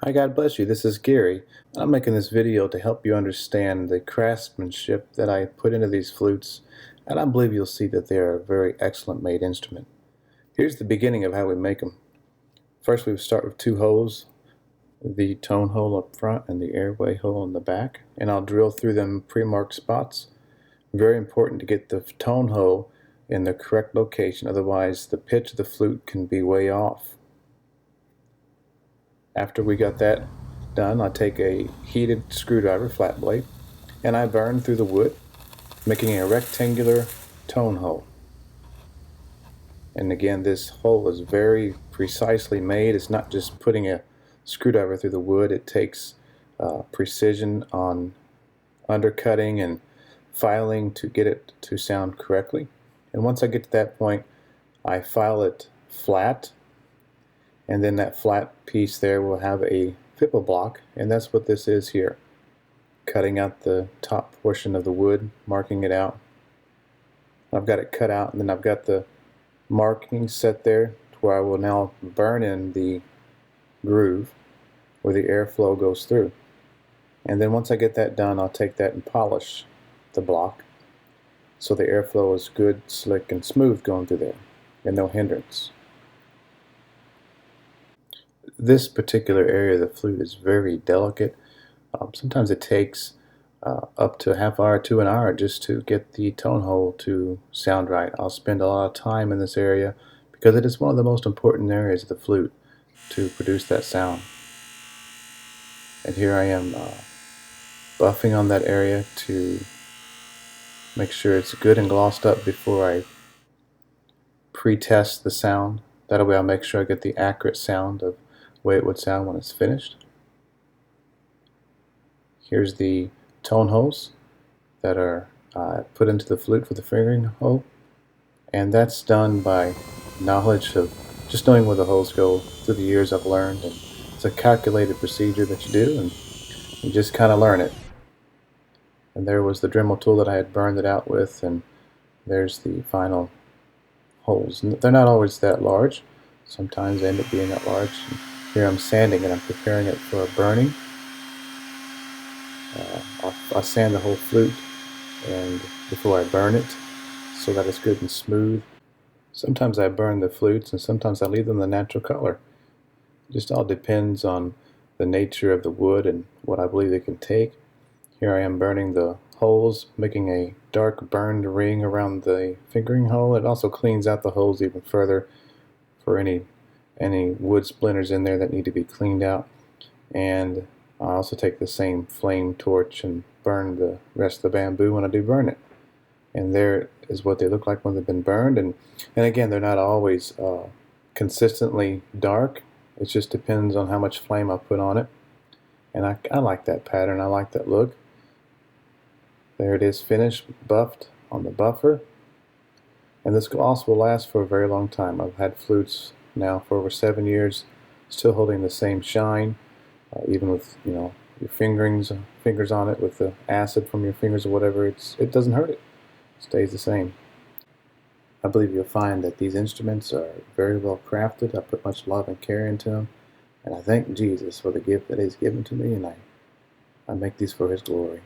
Hi, God bless you. This is Gary. I'm making this video to help you understand the craftsmanship that I put into these flutes, and I believe you'll see that they are a very excellent made instrument. Here's the beginning of how we make them. First, we start with two holes, the tone hole up front and the airway hole in the back, and I'll drill through them pre-marked spots. Very important to get the tone hole in the correct location, otherwise the pitch of the flute can be way off. After we got that done, I take a heated screwdriver, flat blade, and I burn through the wood, making a rectangular tone hole. And again, this hole is very precisely made. It's not just putting a screwdriver through the wood. It takes precision on undercutting and filing to get it to sound correctly. And once I get to that point, I file it flat, and then that flat piece there will have a fipple block, and that's what this is here. Cutting out the top portion of the wood, marking it out. I've got it cut out, and then I've got the markings set there to where I will now burn in the groove where the airflow goes through. And then once I get that done, I'll take that and polish the block so the airflow is good, slick, and smooth going through there, and no hindrance. This particular area of the flute is very delicate. Sometimes it takes up to a half hour to an hour just to get the tone hole to sound right. I'll spend a lot of time in this area because it is one of the most important areas of the flute to produce that sound. And here I am buffing on that area to make sure it's good and glossed up before I pre-test the sound. That way I'll make sure I get the accurate sound of the way it would sound when it's finished. Here's the tone holes that are put into the flute for the fingering hole, and that's done by knowledge of just knowing where the holes go through the years I've learned, and it's a calculated procedure that you do, and you just kind of learn it. And there was the Dremel tool that I had burned it out with, and there's the final holes. And they're not always that large. Sometimes they end up being that large. And here I'm sanding it. I'm preparing it for a burning. I'll sand the whole flute and before I burn it so that it's good and smooth. Sometimes I burn the flutes and sometimes I leave them the natural color. It just all depends on the nature of the wood and what I believe they can take. Here I am burning the holes, making a dark burned ring around the fingering hole. It also cleans out the holes even further for any wood splinters in there that need to be cleaned out. And I also take the same flame torch and burn the rest of the bamboo when I do burn it. And there is what they look like when they've been burned. And again, they're not always consistently dark. It just depends on how much flame I put on it. And I like that pattern. I like that look. There it is, finished, buffed on the buffer. And this gloss will last for a very long time. I've had flutes now for over 7 years, still holding the same shine. Even with your fingers on it, with the acid from your fingers or whatever, it doesn't hurt it. It stays the same. I believe you'll find that these instruments are very well crafted. I put much love and care into them, and I thank Jesus for the gift that He's given to me, and I make these for His glory.